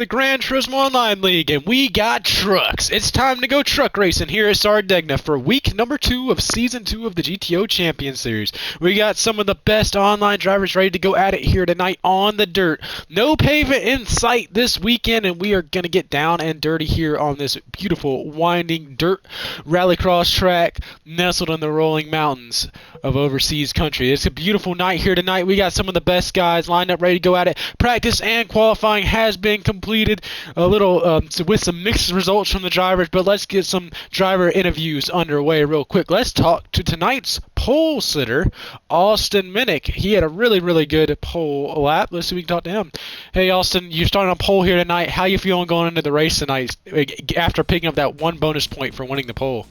The Gran Turismo Online League, and we got trucks. It's time to go truck racing here at Sardegna for week number 2 of season 2 of the GTO Champions series. We got some of the best online drivers ready to go at it here tonight on the dirt. No pavement in sight this weekend, and we are going to get down and dirty here on this beautiful winding dirt rallycross track nestled in the rolling mountains of overseas country. It's a beautiful night here tonight. We got some of the best guys lined up ready to go at it. Practice and qualifying has been completed a little with some mixed results from the drivers, but let's get some driver interviews underway real quick. Let's talk to tonight's pole sitter, Austin Minnick. He had a really good pole lap. Let's see if we can talk to him. Hey Austin, you're starting on pole here tonight. How you feeling going into the race tonight after picking up that one bonus point for winning the pole?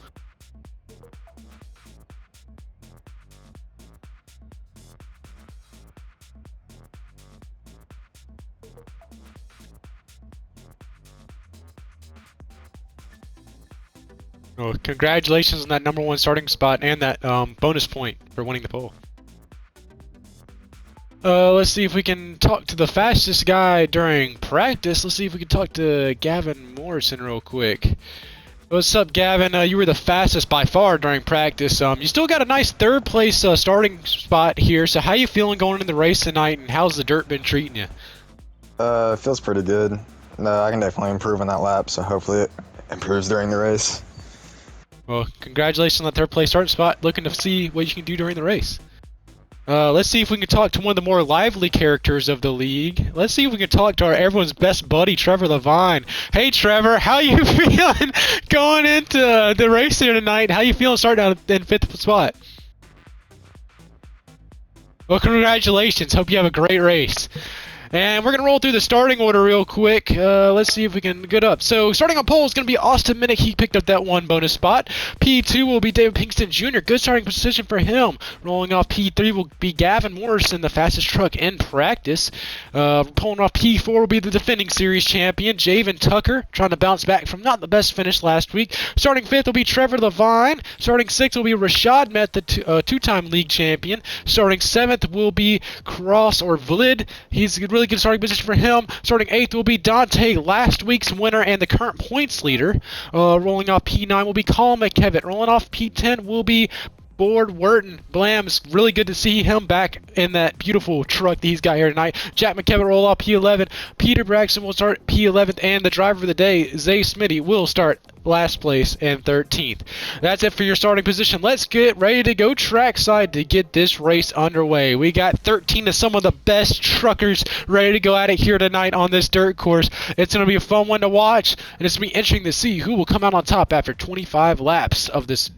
Well, congratulations on that number 1 starting spot and that bonus point for winning the pole. Let's see if we can talk to the fastest guy during practice. Let's see if we can talk to Gavin Morrison real quick. What's up, Gavin? You were the fastest by far during practice. You still got a nice 3rd place starting spot here. So how you feeling going in the race tonight, and how's the dirt been treating you? It feels pretty good. I can definitely improve on that lap, so hopefully it improves during the race. Well, congratulations on that 3rd place starting spot. Looking to see what you can do during the race. Let's see if we can talk to one of the more lively characters of the league. Let's see if we can talk to everyone's best buddy, Trevor Levine. Hey, Trevor, how you feeling going into the race here tonight? How you feeling starting out in 5th spot? Well, congratulations. Hope you have a great race. And we're going to roll through the starting order real quick. Let's see if we can get up. So starting on pole is going to be Austin Minnick. He picked up that 1 bonus spot. P2 will be David Pinkston Jr. Good starting position for him. Rolling off P3 will be Gavin Morrison, the fastest truck in practice. Pulling off P4 will be the defending series champion, Javen Tucker, trying to bounce back from not the best finish last week. Starting 5th will be Trevor Levine. Starting 6th will be Rashad Met, the 2-time league champion. Starting 7th will be Cross or Vlid. He's a really good starting position for him. Starting 8th will be Dante, last week's winner and the current points leader. Rolling off P9 will be Colin McKevitt. Rolling off P10 will be Board Wharton. Blams, really good to see him back in that beautiful truck that he's got here tonight. Jack McKevitt roll off P11. Peter Braxton will start P11th, and the driver of the day, Zay Smitty, will start last place and 13th. That's it for your starting position. Let's get ready to go trackside to get this race underway. We got 13 of some of the best truckers ready to go at it here tonight on this dirt course. It's going to be a fun one to watch, and it's going to be interesting to see who will come out on top after 25 laps of this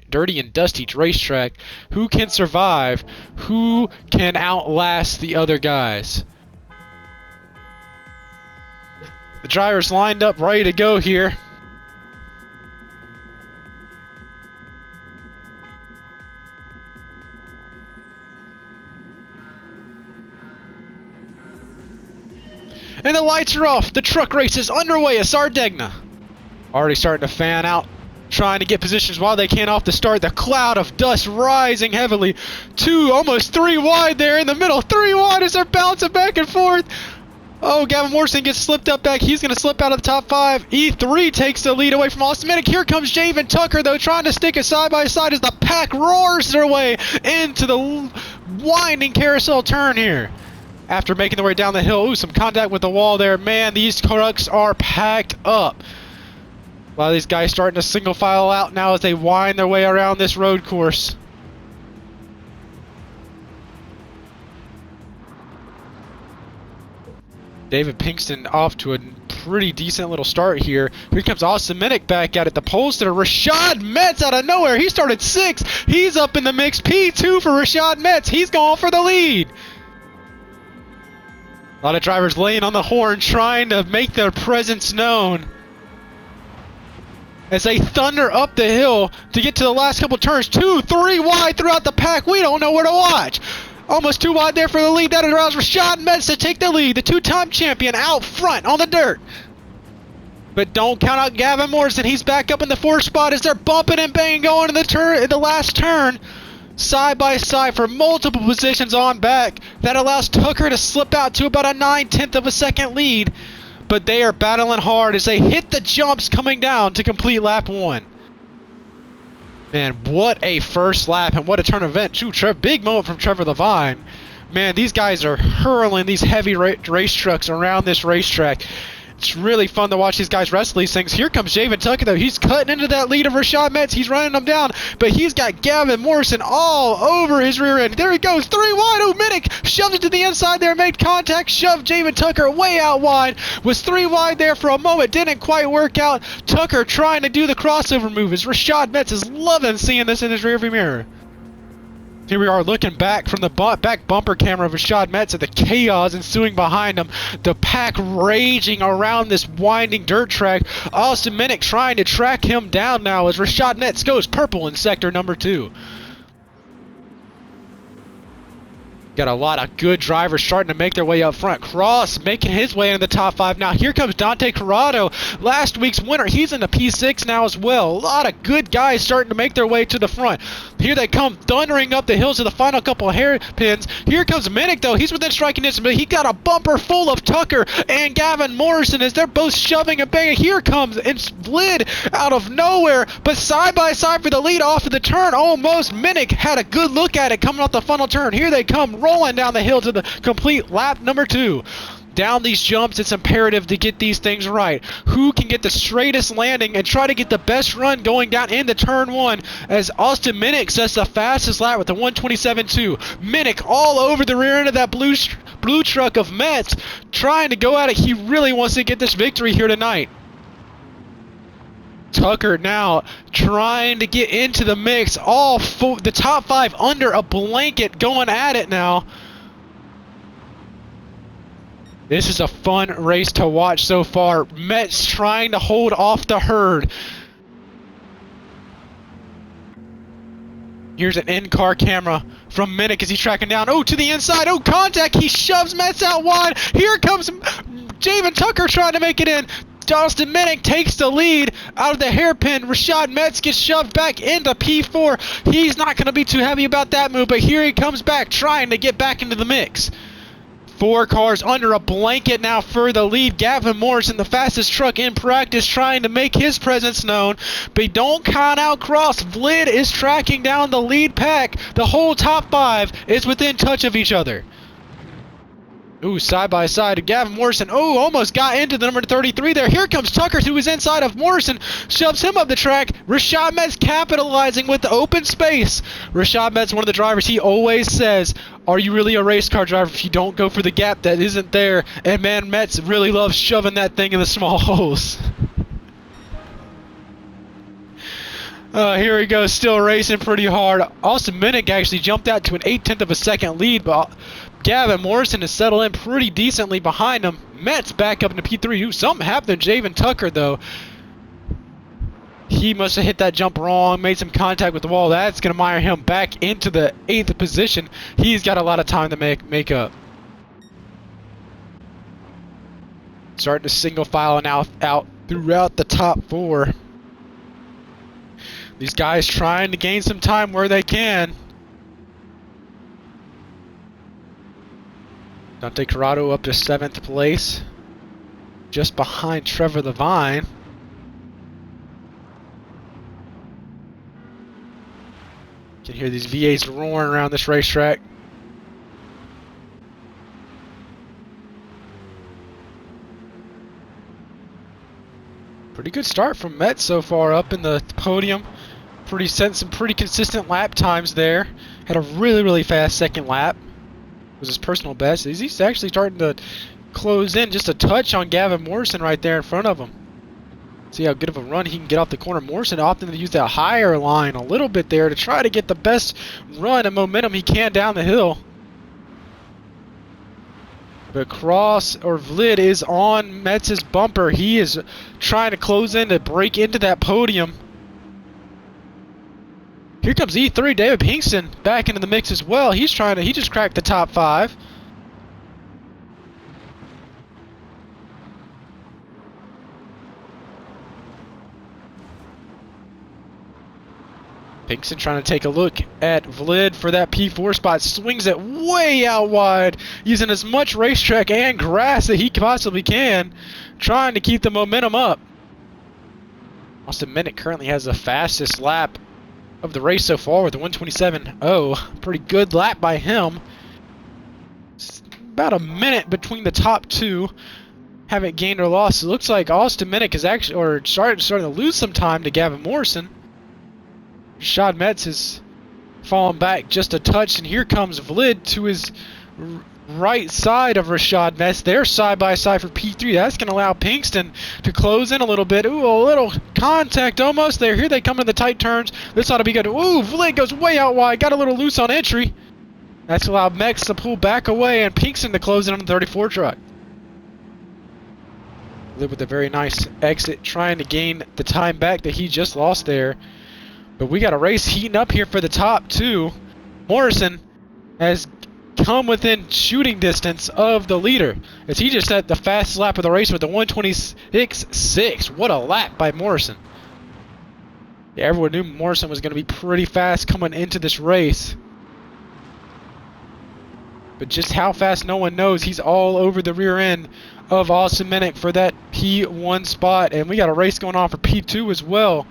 dirty and dusty racetrack. Who can survive? Who can outlast the other guys? The drivers lined up ready to go here. And the lights are off. The truck race is underway at Sardegna. Already starting to fan out, trying to get positions while they can off the start. The cloud of dust rising heavily. 2, almost 3 wide there in the middle. 3 wide as they're bouncing back and forth. Oh, Gavin Morrison gets slipped up back. He's going to slip out of the top 5. E3 takes the lead away from Austin Minnick. Here comes Javen Tucker, though, trying to stick it side by side as the pack roars their way into the winding carousel turn here. After making their way down the hill, ooh, some contact with the wall there. Man, these trucks are packed up. A lot of these guys starting to single file out now as they wind their way around this road course. David Pinkston off to a pretty decent little start here. Here comes Austin Minnick back at it. The pole sitter, Rashad Metz, out of nowhere. He started 6th. He's up in the mix. P2 for Rashad Metz. He's going for the lead. A lot of drivers laying on the horn trying to make their presence known as they thunder up the hill to get to the last couple turns. 2, 3 wide throughout the pack. We don't know where to watch. Almost 2 wide there for the lead. That allows Rashad Metz to take the lead. The 2-time champion out front on the dirt. But don't count out Gavin Morrison. He's back up in the 4th spot as they're bumping and banging going in the last turn. side by side for multiple positions on back. That allows Tucker to slip out to about a 9/10 of a second lead. but they are battling hard as they hit the jumps coming down to complete lap 1. Man, what a first lap and what a turn event. Big moment from Trevor Levine. Man, these guys are hurling these heavy race trucks around this racetrack. It's really fun to watch these guys wrestle these things. Here comes Javen Tucker, though. He's cutting into that lead of Rashad Metz. He's running them down, but he's got Gavin Morrison all over his rear end. There he goes, 3 wide. Oh, Minnick shoved it to the inside there, made contact, shoved Javen Tucker way out wide. Was 3 wide there for a moment, didn't quite work out. Tucker trying to do the crossover move as Rashad Metz is loving seeing this in his rearview mirror. Here we are looking back from the back bumper camera of Rashad Metz at the chaos ensuing behind him. The pack raging around this winding dirt track. Austin Minnick trying to track him down now as Rashad Metz goes purple in sector number 2. Got a lot of good drivers starting to make their way up front. Cross making his way into the top 5. Now here comes Dante Corrado, last week's winner. He's in the P6 now as well. A lot of good guys starting to make their way to the front. Here they come thundering up the hills of the final couple of hairpins. Here comes Minnick, though. He's within striking distance, but he got a bumper full of Tucker and Gavin Morrison as they're both shoving and banging. Here comes Lid out of nowhere, but side by side for the lead off of the turn. Almost Minnick had a good look at it coming off the final turn. Here they come rolling down the hill to the complete lap number 2. Down these jumps, it's imperative to get these things right. Who can get the straightest landing and try to get the best run going down into turn 1 as Austin Minnick sets the fastest lap with the 127.2. Minnick all over the rear end of that blue truck of Metz trying to go at it. He really wants to get this victory here tonight. Tucker now trying to get into the mix. The top 5 under a blanket going at it now. This is a fun race to watch so far. Metz trying to hold off the herd. Here's an in-car camera from Minnick as he's tracking down. Oh, to the inside. Oh, contact. He shoves Metz out wide. Here comes Javen Tucker trying to make it in. Austin Minnick takes the lead out of the hairpin. Rashad Metz gets shoved back into P4. He's not going to be too happy about that move, but here he comes back trying to get back into the mix. 4 cars under a blanket now for the lead. Gavin Morrison, the fastest truck in practice, trying to make his presence known. But don't count out Cross. Vlad is tracking down the lead pack. The whole top 5 is within touch of each other. Ooh, side by side. Gavin Morrison, oh, almost got into the number 33 there. Here comes Tucker, who is inside of Morrison, shoves him up the track. Rashad Metz capitalizing with the open space. Rashad Metz, one of the drivers, he always says, are you really a race car driver if you don't go for the gap that isn't there? And man, Metz really loves shoving that thing in the small holes. Here he goes, still racing pretty hard. Austin Minnick actually jumped out to an 0.8 of a second lead, but Gavin Morrison has settled in pretty decently behind him. Metz back up into P3. Ooh, something happened to Javen Tucker, though. He must have hit that jump wrong, made some contact with the wall. That's going to mire him back into the 8th position. He's got a lot of time to make up. Starting to single file now out throughout the top 4. These guys trying to gain some time where they can. Dante Corrado up to 7th place. Just behind Trevor Levine. You can hear these V8s roaring around this racetrack. Pretty good start from Metz so far up in the podium. Set some pretty consistent lap times there. Had a really fast second lap. Was his personal best. He's actually starting to close in just a touch on Gavin Morrison right there in front of him. See how good of a run he can get off the corner. Morrison opting to use that higher line a little bit there to try to get the best run and momentum he can down the hill. But Cross or Vlad is on Metz's bumper. He is trying to close in to break into that podium. Here comes E3, David Pinkston back into the mix as well. He just cracked the top 5. Pinkston trying to take a look at Vlad for that P4 spot. Swings it way out wide, using as much racetrack and grass that he possibly can. trying to keep the momentum up. Austin Minnick currently has the fastest lap of the race so far with a 1:27.0. Pretty good lap by him. It's about a minute between the top two. Haven't gained or lost. It looks like Austin Minnick is actually, or starting to lose some time to Gavin Morrison. Rashad Metz is falling back just a touch, and here comes Vlid to his right side of Rashad Metz. They're side by side for P3. That's going to allow Pinkston to close in a little bit. Ooh, a little contact almost there. Here they come in the tight turns. This ought to be good. Ooh, Vlid goes way out wide. Got a little loose on entry. That's allowed Metz to pull back away and Pinkston to close in on the 34 truck. Vlid with a very nice exit, trying to gain the time back that he just lost there. But we got a race heating up here for the top two. Morrison has come within shooting distance of the leader, as he just set the fastest lap of the race with a 1:26.6. What a lap by Morrison. Yeah, everyone knew Morrison was going to be pretty fast coming into this race. But just how fast, no one knows. He's all over the rear end of Austin Minnick for that P1 spot. And we got a race going on for P2 as well.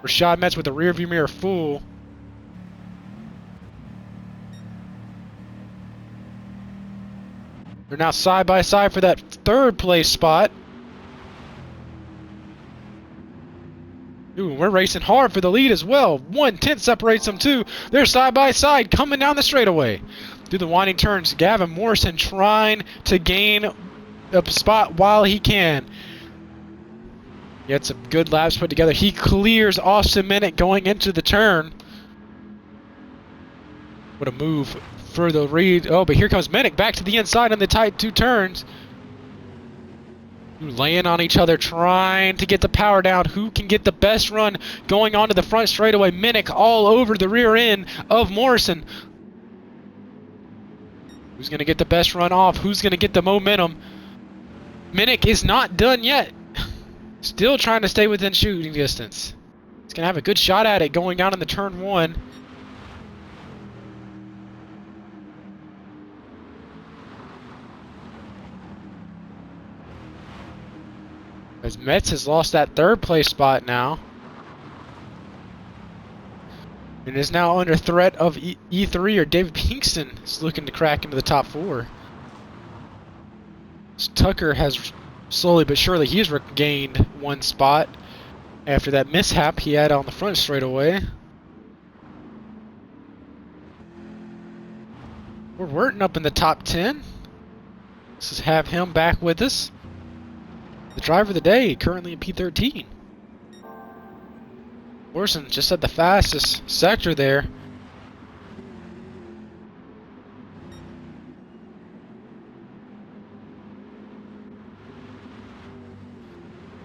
Rashad Metz with the rear view mirror full. They're now side by side for that third place spot. Ooh, we're racing hard for the lead as well. 1/10 separates them too. They're side by side coming down the straightaway. Through the winding turns, Gavin Morrison trying to gain a spot while he can. He had some good laps put together. He clears Austin Minnick going into the turn. What a move for the lead. Oh, but here comes Minnick back to the inside on the tight two turns. Laying on each other, trying to get the power down. Who can get the best run going onto the front straightaway? Minnick all over the rear end of Morrison. Who's going to get the best run off? Who's going to get the momentum? Minnick is not done yet. Still trying to stay within shooting distance. He's going to have a good shot at it going down in the turn one. As Metz has lost that third place spot now. And is now under threat of E3, or David Pinkston is looking to crack into the top four. Tucker has slowly but surely, he's regained one spot after that mishap he had on the front straightaway. We're Wurton up in the top 10. Let's just have him back with us. The driver of the day, currently in P13. Morrison just had the fastest sector there.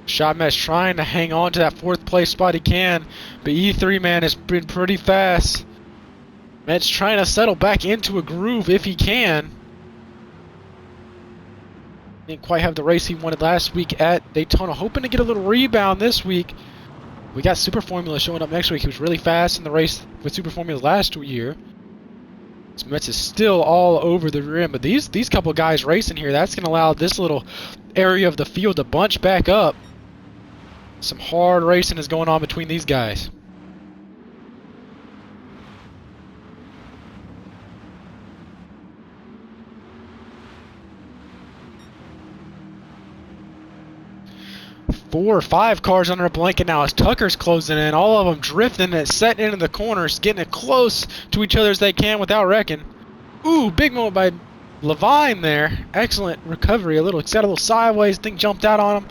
Rashad Metz trying to hang on to that fourth place spot he can, but E3 man has been pretty fast. Metz trying to settle back into a groove if he can. Didn't quite have the race he wanted last week at Daytona. Hoping to get a little rebound this week. We got Super Formula showing up next week. He was really fast in the race with Super Formula last year. So Metz is still all over the rim. But these couple guys racing here, that's going to allow this little area of the field to bunch back up. Some hard racing is going on between these guys. Four or five cars under a blanket now as Tucker's closing in. All of them drifting and setting into the corners, getting it close to each other as they can without wrecking. Ooh, big moment by Levine there. Excellent recovery. Got a little sideways. Thing jumped out on him.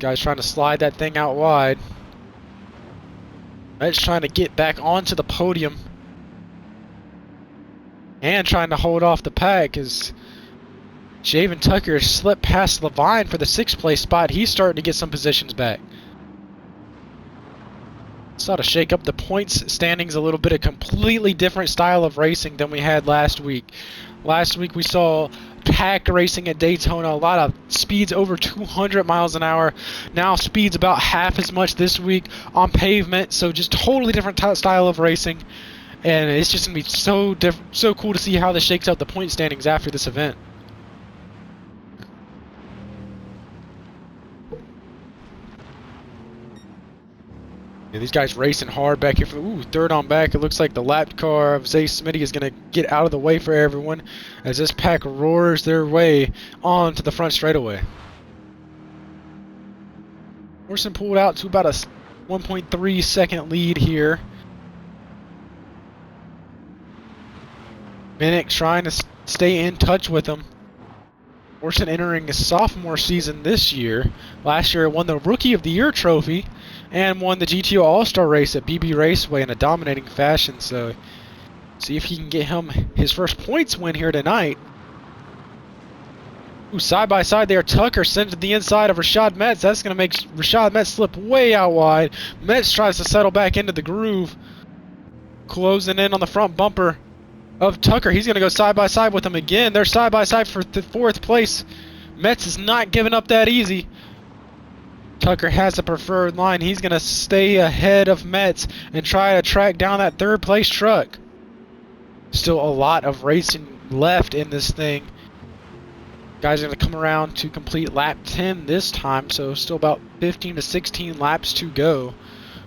Guy's trying to slide that thing out wide. Metz trying to get back onto the podium. And trying to hold off the pack as Javen Tucker slipped past Levine for the 6th place spot. He's starting to get some positions back. Sort to shake up the points standings a little bit. A completely different style of racing than we had last week. Last week we saw pack racing at Daytona. A lot of speeds over 200 miles an hour. Now speeds about half as much this week on pavement. So just totally different style of racing. and it's just gonna be so cool to see how this shakes out the point standings after this event. Yeah, these guys racing hard back here for third on back. It looks like the lapped car of Zay Smitty is going to get out of the way for everyone as this pack roars their way onto the front straightaway. Morrison pulled out to about a 1.3 second lead here. Minnick trying to stay in touch with him. Morrison entering his sophomore season this year. Last year, won the Rookie of the Year trophy and won the GTO All-Star race at BB Raceway in a dominating fashion. So, see if he can get him his first points win here tonight. Side by side there, Tucker sends to the inside of Rashad Metz. That's going to make Rashad Metz slip way out wide. Metz tries to settle back into the groove. Closing in on the front bumper of Tucker. He's going to go side by side with him again. They're side by side for the fourth place. Metz is not giving up that easy. Tucker has the preferred line. He's going to stay ahead of Metz and try to track down that third place truck. Still a lot of racing left in this thing. Guys are going to come around to complete lap 10 this time, so still about 15 to 16 laps to go.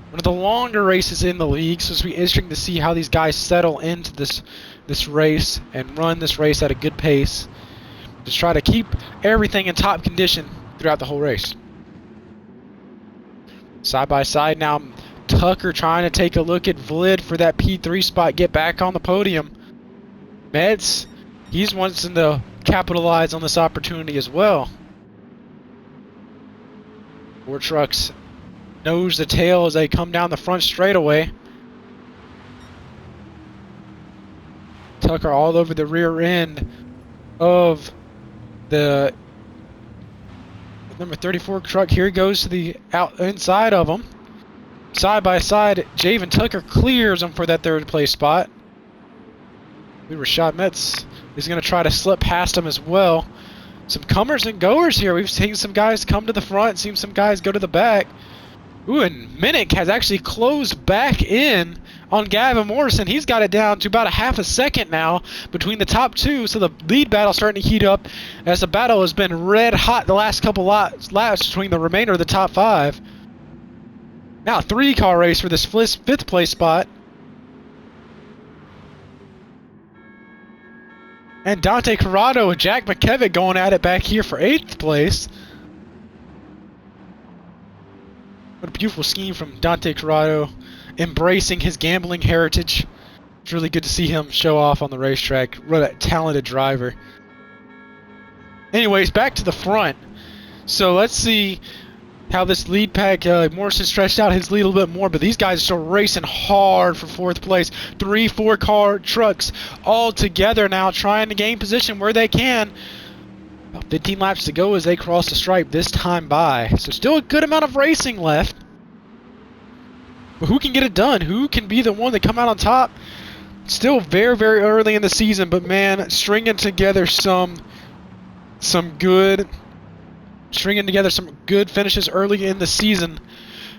One of the longer races in the league, so it's going to be interesting to see how these guys settle into this race and run this race at a good pace. Just try to keep everything in top condition throughout the whole race. Side by side now, Tucker trying to take a look at Vlad for that P3 spot, get back on the podium. Metz, he's wanting to capitalize on this opportunity as well. Four trucks nose to tail as they come down the front straightaway. Tucker all over the rear end of the number 34 truck. Here he goes to the inside of them. Side by side, Javen Tucker clears him for that third place spot. Rashad Metz is going to try to slip past him as well. Some comers and goers here. We've seen some guys come to the front, seen some guys go to the back. And Minnick has actually closed back in on Gavin Morrison. He's got it down to about a half a second now between the top two, so the lead battle starting to heat up as the battle has been red hot the last couple laps between the remainder of the top five. Now a three-car race for this fifth place spot. And Dante Corrado and Jack McKevitt going at it back here for 8th place. What a beautiful scheme from Dante Corrado, embracing his gambling heritage. It's really good to see him show off on the racetrack. What a talented driver. Anyways, back to the front. So let's see how this lead pack, Morrison stretched out his lead a little bit more, but these guys are still racing hard for 4th place. 3 4-car trucks all together now trying to gain position where they can. About 15 laps to go as they cross the stripe this time by. So still a good amount of racing left. But who can get it done? Who can be the one to come out on top? Still very, very early in the season, but man, stringing together some good finishes early in the season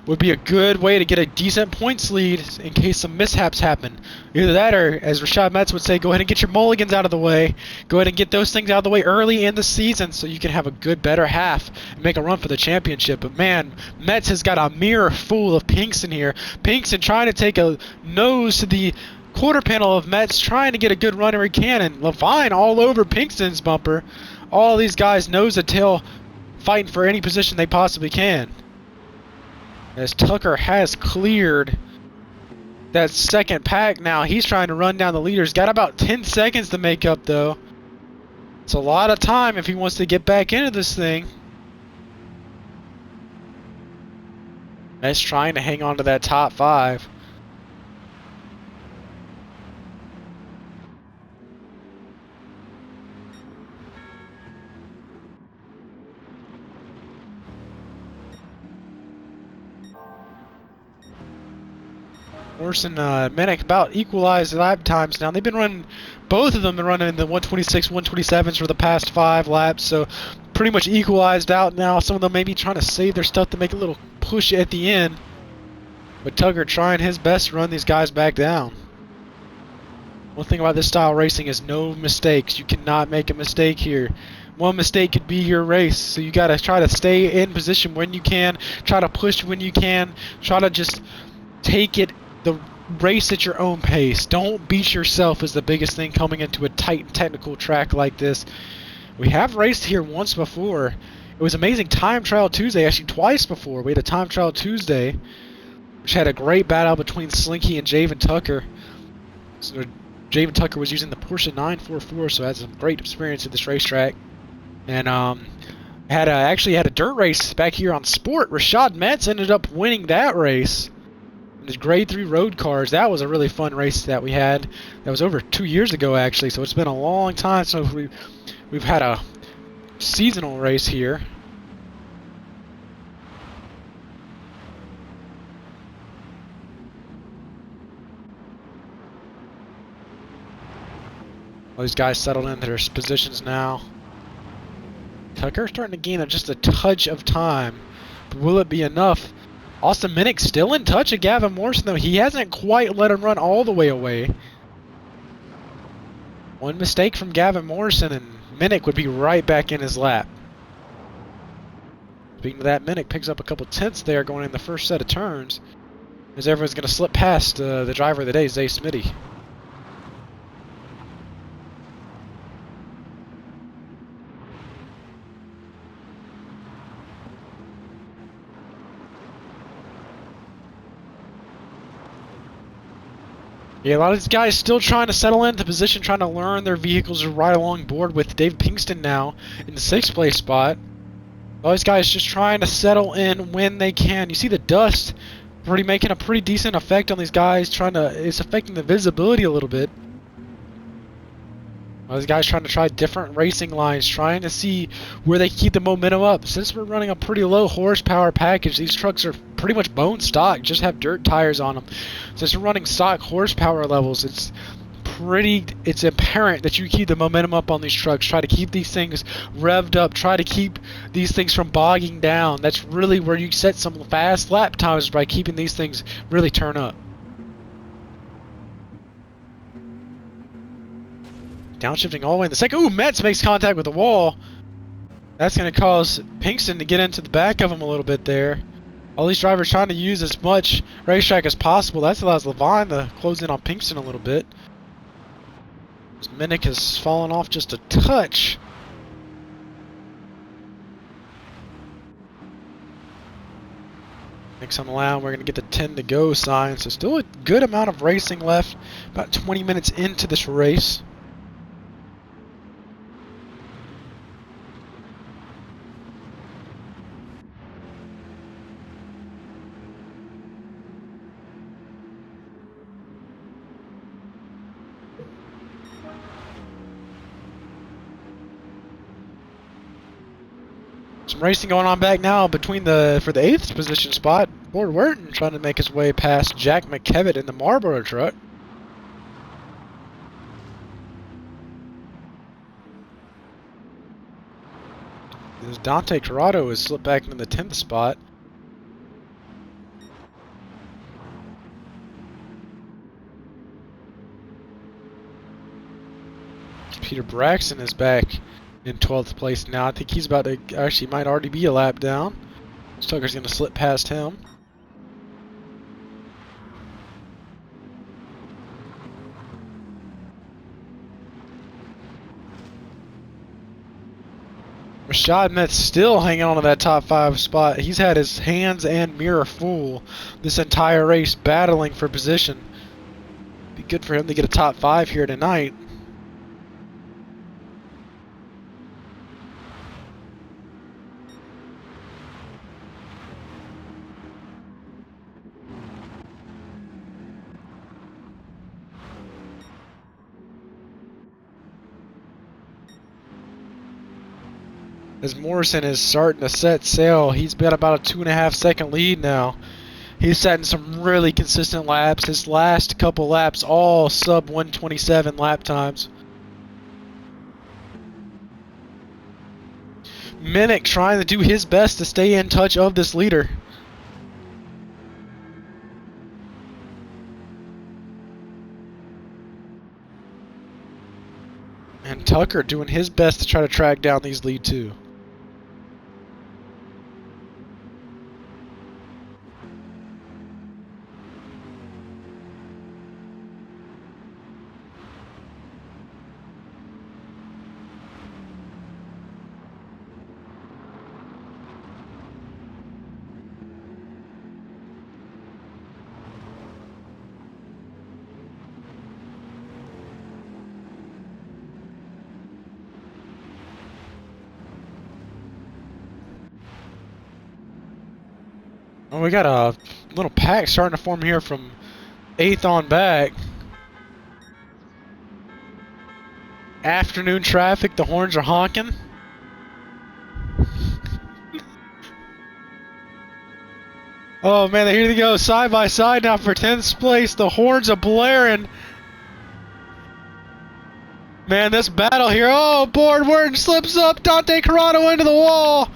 would be a good way to get a decent points lead in case some mishaps happen. Either that or, as Rashad Metz would say, go ahead and get your mulligans out of the way. Go ahead and get those things out of the way early in the season so you can have a good, better half and make a run for the championship. But man, Metz has got a mirror full of Pinkston here. Pinkston trying to take a nose to the quarter panel of Metz, trying to get a good run where he can, and Levine all over Pinkston's bumper. All these guys nose to tail, fighting for any position they possibly can. As Tucker has cleared that second pack now, he's trying to run down the leaders. Got about 10 seconds to make up though. It's a lot of time if he wants to get back into this thing. Metz trying to hang on to that top 5. Morrison, Minnick about equalized lap times now. They've been running, both of them been running in the 126, 127s for the past 5 laps, so pretty much equalized out now. Some of them may be trying to save their stuff to make a little push at the end, but Tucker trying his best to run these guys back down. One thing about this style of racing is no mistakes. You cannot make a mistake here. One mistake could be your race, so you got to try to stay in position when you can, try to push when you can, try to just take it, the race at your own pace. Don't beat yourself is the biggest thing coming into a tight technical track like this. We have raced here once before. It was amazing time trial Tuesday, actually twice before. We had a time trial Tuesday, which had a great battle between Slinky and Javen Tucker. So Javen Tucker was using the Porsche 944, so had some great experience at this racetrack. And actually had a dirt race back here on Sport. Rashad Metz ended up winning that race. In his grade 3 road cars. That was a really fun race that we had. That was over 2 years ago actually, so it's been a long time since we've had a seasonal race here. All these guys settled into their positions now. Tucker starting to gain just a touch of time. But will it be enough? Austin Minnick still in touch with Gavin Morrison, though. He hasn't quite let him run all the way away. One mistake from Gavin Morrison, and Minnick would be right back in his lap. Speaking of that, Minnick picks up a couple tenths there going in the first set of turns, as everyone's going to slip past the driver of the day, Zay Smitty. Yeah, a lot of these guys still trying to settle into position, trying to learn their vehicles right along board with Dave Pinkston now in the 6th place spot. All these guys just trying to settle in when they can. You see the dust making a pretty decent effect on these guys. It's affecting the visibility a little bit. All these guys trying to try different racing lines, trying to see where they keep the momentum up. Since we're running a pretty low horsepower package, these trucks are pretty much bone stock, just have dirt tires on them. Since we're running stock horsepower levels, it's apparent that you keep the momentum up on these trucks. Try to keep these things revved up. Try to keep these things from bogging down. That's really where you set some fast lap times, by keeping these things really turn up. Downshifting all the way in the second. Ooh, Metz makes contact with the wall. That's going to cause Pinkston to get into the back of him a little bit there. All these drivers trying to use as much racetrack as possible. That allows Levine to close in on Pinkston a little bit. Minnick has fallen off just a touch. Next on the line, we're going to get the 10 to go sign. So still a good amount of racing left. About 20 minutes into this race. Some racing going on back now for the 8th position spot. Ford Werton trying to make his way past Jack McKevitt in the Marlboro truck. As Dante Corrado has slipped back into the 10th spot. Peter Braxton is back in 12th place now. I think he's about to, actually might already be a lap down. Tucker's going to slip past him. Rashad Metz still hanging on to that top 5 spot. He's had his hands and mirror full this entire race, battling for position. Be good for him to get a top 5 here tonight. As Morrison is starting to set sail, he's been about a 2.5 second lead now. He's setting some really consistent laps. His last couple laps, all sub 127 lap times. Minnick trying to do his best to stay in touch of this leader. Tucker doing his best to try to track down these lead two. Oh, we got a little pack starting to form here from 8th on back. Afternoon traffic, the horns are honking. Oh man, here they go side by side now for 10th place. The horns are blaring. Man, this battle here. Oh, Boardward slips up. Dante Corrado into the wall.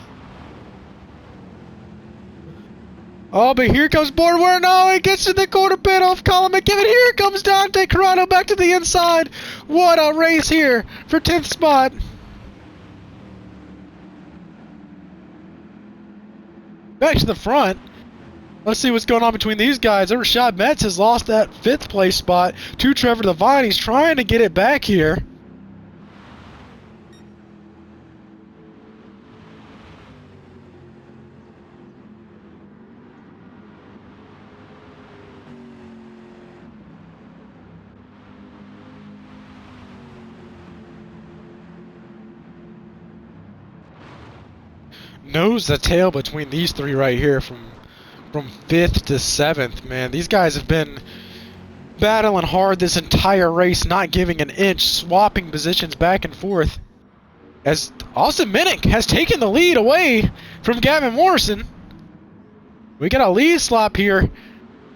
Oh, but here comes Boardward. No, he gets to the quarter pit off Colin McKibben. Here comes Dante Corrado back to the inside. What a race here for 10th spot. Back to the front. Let's see what's going on between these guys. Rashad Metz has lost that 5th place spot to Trevor Levine. He's trying to get it back here. Nose to tail between these three right here from 5th to 7th, man. These guys have been battling hard this entire race, not giving an inch, swapping positions back and forth. As Austin Minnick has taken the lead away from Gavin Morrison. We got a lead slop here.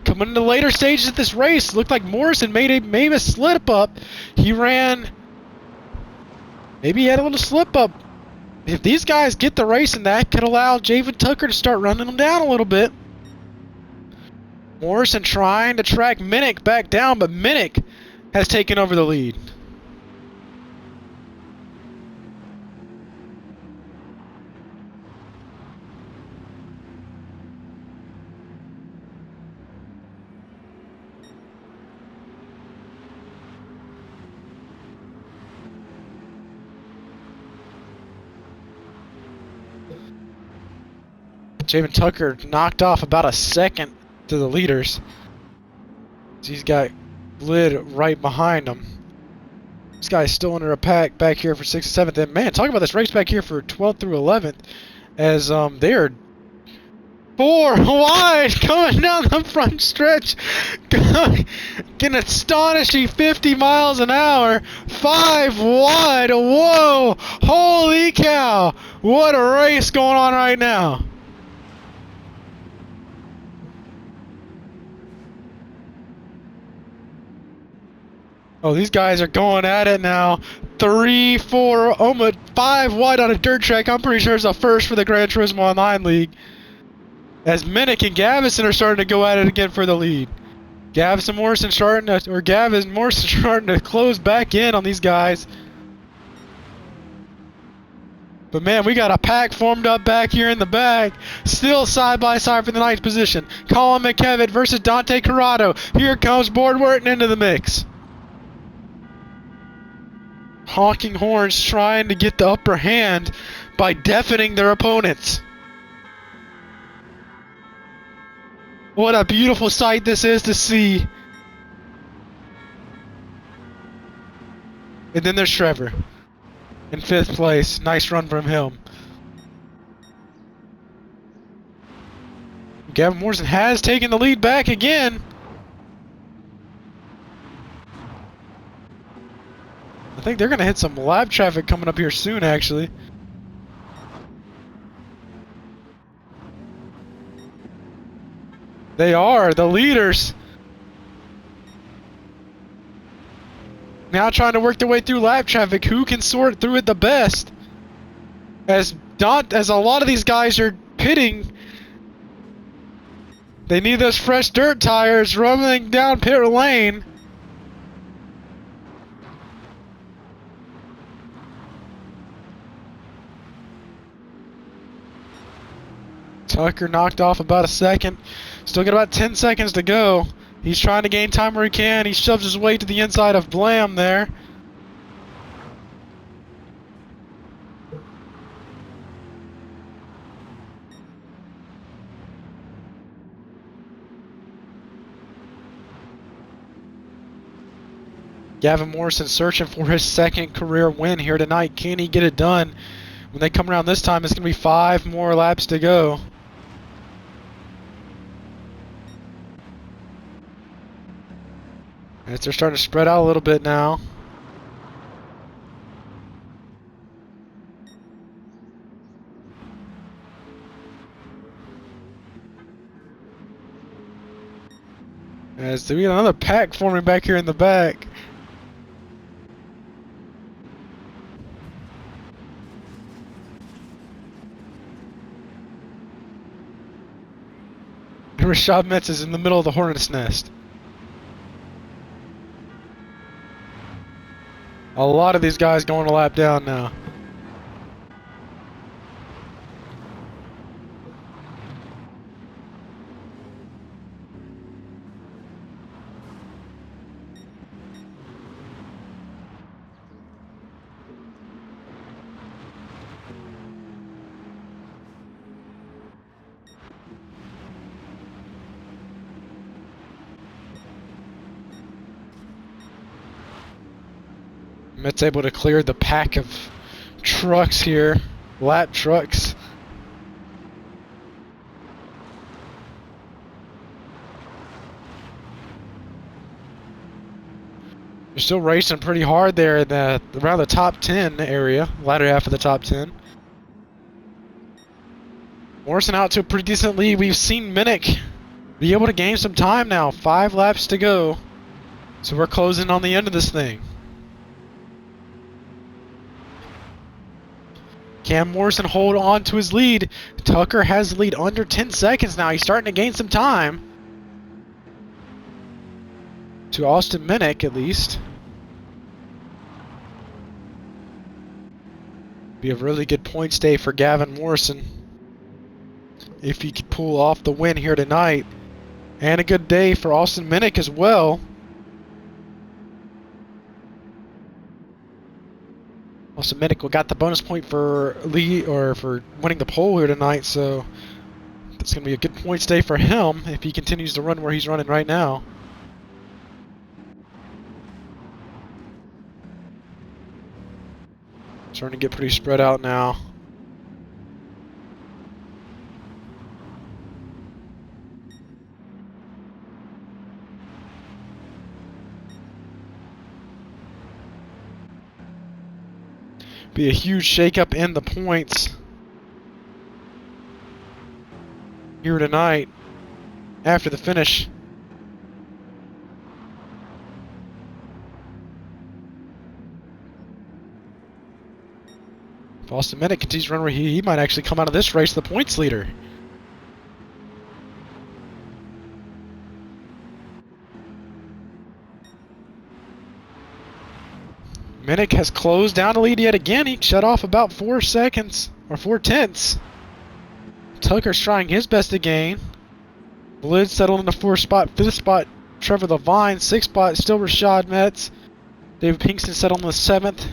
Coming into the later stages of this race, looked like Morrison made a slip up. He ran, maybe he had a little slip up. If these guys get the race, and that could allow Javen Tucker to start running them down a little bit. Morrison trying to track Minnick back down, but Minnick has taken over the lead. Javen Tucker knocked off about a second to the leaders. He's got Lid right behind him. This guy's still under a pack back here for 6th and 7th. And man, talk about this race back here for 12th through 11th. As they're 4 wide coming down the front stretch. Getting astonishing 50 miles an hour. 5 wide. Whoa! Holy cow! What a race going on right now. Oh, these guys are going at it now. 3, 4, almost 5 wide on a dirt track. I'm pretty sure it's a first for the Gran Turismo Online League. As Minnick and Gavison are starting to go at it again for the lead. Gavin Morrison starting to close back in on these guys. But man, we got a pack formed up back here in the back. Still side by side for the 9th position. Colin McKevitt versus Dante Corrado. Here comes Boardward into the mix. Honking horns trying to get the upper hand by deafening their opponents. What a beautiful sight this is to see. And then there's Trevor in 5th place. Nice run from him. Gavin Morrison has taken the lead back again. I think they're going to hit some lap traffic coming up here soon, actually. They are, the leaders. Now trying to work their way through lap traffic. Who can sort through it the best? As a lot of these guys are pitting, they need those fresh dirt tires rumbling down pit lane. Tucker knocked off about a second. Still got about 10 seconds to go. He's trying to gain time where he can. He shoves his way to the inside of Blam there. Gavin Morrison searching for his second career win here tonight. Can he get it done? When they come around this time, it's going to be 5 more laps to go. As they're starting to spread out a little bit now. As we got another pack forming back here in the back. And Rashad Metz is in the middle of the hornet's nest. A lot of these guys going a lap down now. Met's able to clear the pack of trucks here, lap trucks. They're still racing pretty hard there in around the top 10 area, latter half of the top 10. Morrison out to a pretty decent lead. We've seen Minnick be able to gain some time now. 5 laps to go. So we're closing on the end of this thing. Can Morrison hold on to his lead? Tucker has the lead under 10 seconds now. He's starting to gain some time. To Austin Minnick, at least. Be a really good points day for Gavin Morrison. If he could pull off the win here tonight. And a good day for Austin Minnick as well. Austin Minnick got the bonus point for lead or for winning the pole here tonight, so that's going to be a good points day for him if he continues to run where he's running right now. Starting to get pretty spread out now. Be a huge shakeup in the points here tonight after the finish. If Austin Minnick continues to run where he might actually come out of this race the points leader. Minnick has closed down the lead yet again. He shut off about 4 seconds, or 4/10. Tucker's trying his best to gain. Blid settled in the 4th spot. 5th spot, Trevor Levine. 6th spot, still Rashad Metz. David Pinkston settled in the 7th.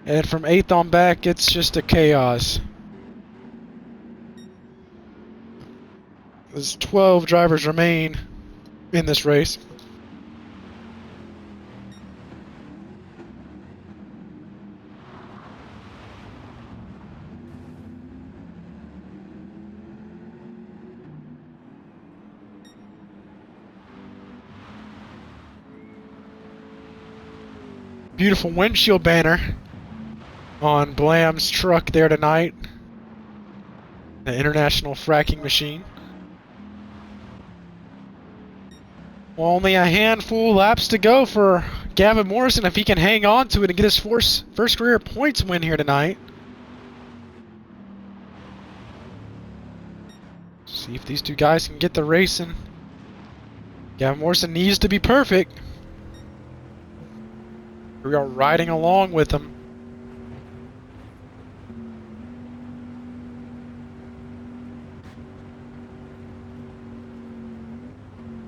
And from 8th on back, it's just a chaos. There's 12 drivers remain in this race. Beautiful windshield banner on Blam's truck there tonight. The International Fracking Machine. Well, only a handful laps to go for Gavin Morrison if he can hang on to it and get his first career points win here tonight. See if these two guys can get the racing. Gavin Morrison needs to be perfect. We are riding along with him.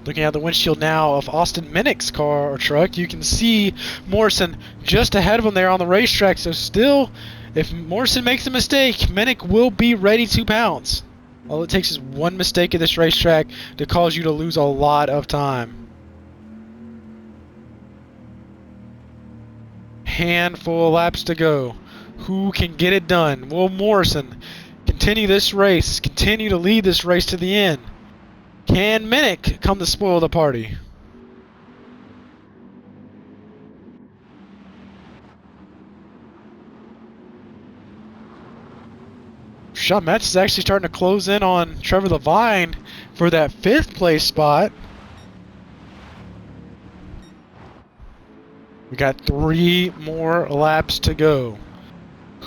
Looking at the windshield now of Austin Minnick's car or truck, you can see Morrison just ahead of him there on the racetrack. So still, if Morrison makes a mistake, Minnick will be ready to pounce. All it takes is one mistake at this racetrack to cause you to lose a lot of time. Handful of laps to go. Who can get it done? Will Morrison continue this race, continue to lead this race to the end? Can Minnick come to spoil the party? Sean Metz is actually starting to close in on Trevor Levine for that 5th place spot. We got 3 more laps to go.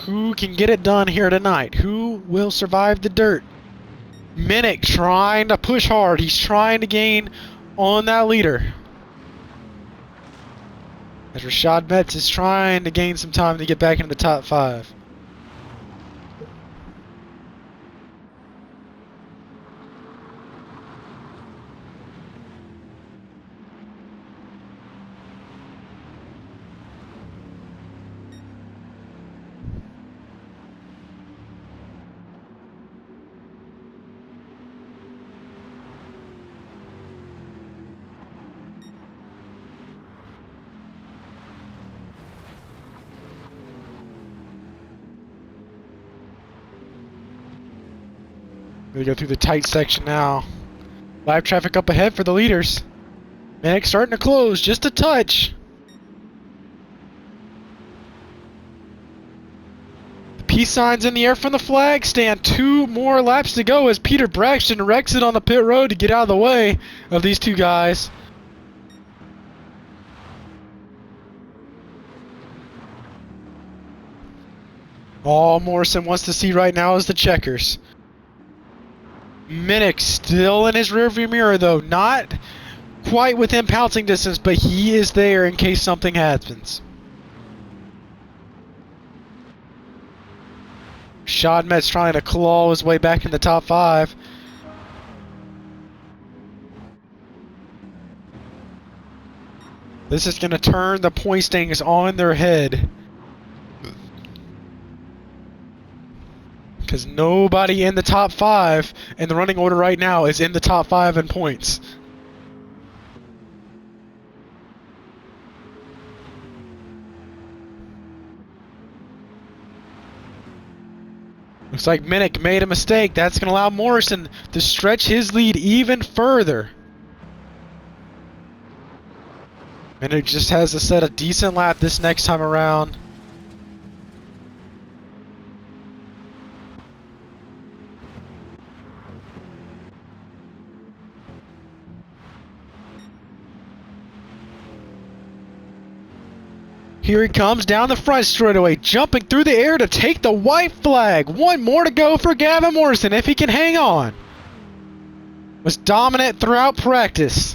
Who can get it done here tonight? Who will survive the dirt? Minnick trying to push hard. He's trying to gain on that leader. As Rashad Metz is trying to gain some time to get back into the top 5. We go through the tight section now. Live traffic up ahead for the leaders. Minnick starting to close just a touch. The peace signs in the air from the flag stand. 2 more laps to go as Peter Braxton wrecks it on the pit road to get out of the way of these 2 guys. All Morrison wants to see right now is the checkers. Minnick still in his rearview mirror though, not quite within pouncing distance, but he is there in case something happens. Rashad Metz trying to claw his way back in the top 5. This is going to turn the point standings on their head. Because nobody in the top 5 in the running order right now is in the top 5 in points. Looks like Minnick made a mistake. That's going to allow Morrison to stretch his lead even further. Minnick just has to set a decent lap this next time around. Here he comes down the front straightaway, jumping through the air to take the white flag. 1 more to go for Gavin Morrison if he can hang on. Was dominant throughout practice.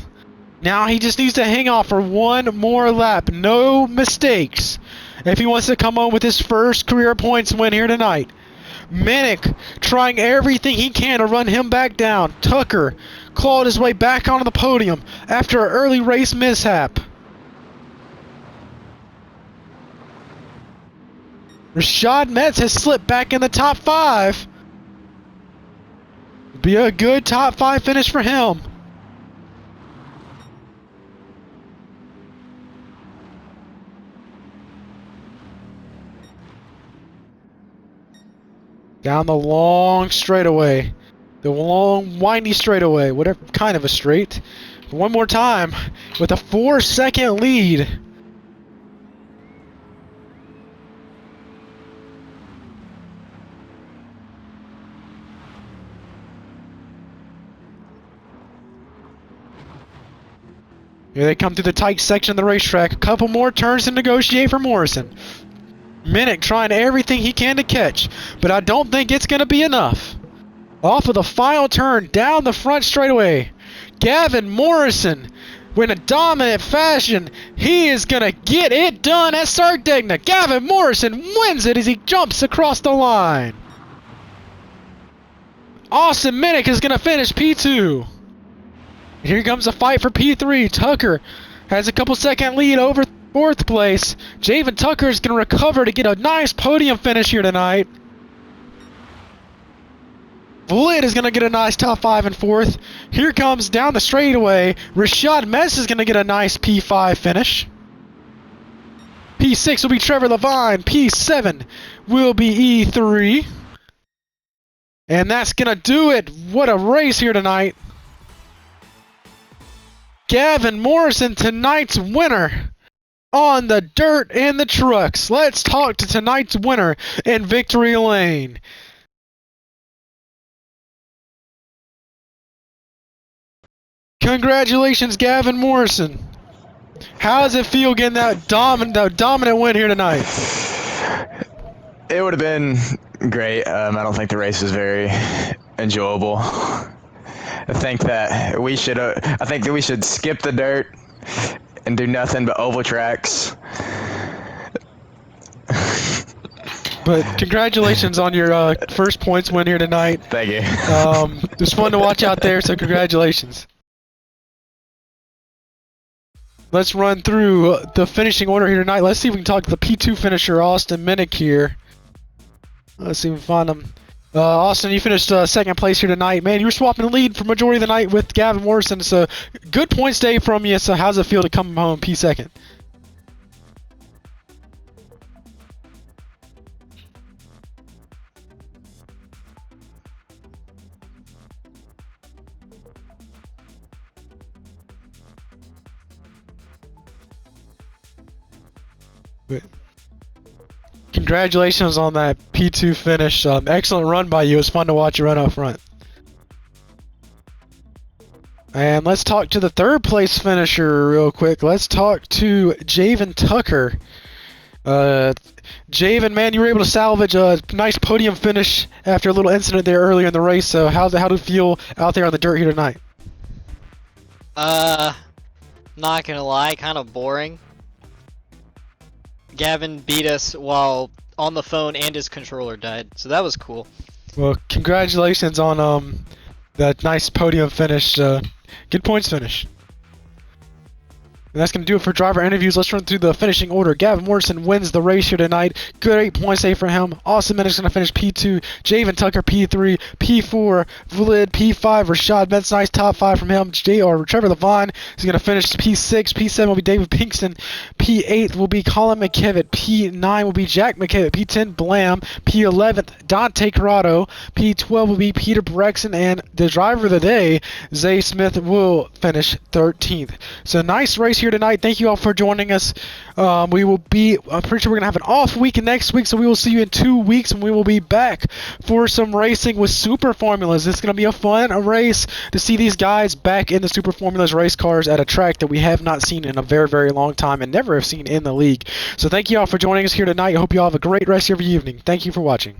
Now he just needs to hang on for 1 more lap. No mistakes if he wants to come on with his first career points win here tonight. Minnick trying everything he can to run him back down. Tucker clawed his way back onto the podium after an early race mishap. Rashad Metz has slipped back in the top 5. Be a good top 5 finish for him. Down the long straightaway. The long windy straightaway. Whatever kind of a straight. 1 more time with a 4-second lead. Here they come through the tight section of the racetrack. A couple more turns to negotiate for Morrison. Minnick trying everything he can to catch, but I don't think it's going to be enough. Off of the final turn, down the front straightaway. Gavin Morrison, in a dominant fashion, he is going to get it done at Sardegna. Gavin Morrison wins it as he jumps across the line. Austin Minnick is going to finish P2. Here comes a fight for P3. Tucker has a couple second lead over 4th place. Javen Tucker is going to recover to get a nice podium finish here tonight. Vlad is going to get a nice top 5 and 4th. Here comes down the straightaway. Rashad Metz is going to get a nice P5 finish. P6 will be Trevor Levine. P7 will be E3. And that's going to do it. What a race here tonight. Gavin Morrison, tonight's winner on the dirt and the trucks. Let's talk to tonight's winner in victory lane. Congratulations, Gavin Morrison. How does it feel getting that dominant win here tonight? It would have been great. I don't think the race was very enjoyable. I think that we should skip the dirt and do nothing but oval tracks. But congratulations on your first points win here tonight. Thank you. It was fun to watch out there, so congratulations. Let's run through the finishing order here tonight. Let's see if we can talk to the P2 finisher, Austin Minnick here. Let's see if we can find him. Austin, you finished second place here tonight. Man, you were swapping the lead for majority of the night with Gavin Morrison. So good points day from you. So how's it feel to come home P2? Congratulations on that P2 finish. Excellent run by you. It was fun to watch you run up front. And let's talk to the third place finisher real quick. Let's talk to Javen Tucker. Javen, man, you were able to salvage a nice podium finish after a little incident there earlier in the race. So how did it feel out there on the dirt here tonight? Not gonna lie, kind of boring. Gavin beat us while on the phone and his controller died, so that was cool. Well, congratulations on that nice podium finish. Good points finish. And that's going to do it for driver interviews. Let's run through the finishing order. Gavin Morrison wins the race here tonight. Great points day for him. Austin Minnick's going to finish P2. Javen Tucker P3. P4. Vlad P5. Rashad Metz, nice top 5 from him. Trevor Levine is going to finish P6. P7 will be David Pinkston. P8 will be Colin McKevitt. P9 will be Jack McKevitt. P10 Blam. P11 Dante Corrado. P12 will be Peter Brexton. And the driver of the day, Zay Smith, will finish 13th. So nice race here tonight. Thank you all for joining us. I'm pretty sure we're going to have an off week next week, so we will see you in 2 weeks, and we will be back for some racing with Super Formulas. It's going to be a fun race to see these guys back in the Super Formulas race cars at a track that we have not seen in a very, very long time and never have seen in the league. So thank you all for joining us here tonight. I hope you all have a great rest of your evening. Thank you for watching.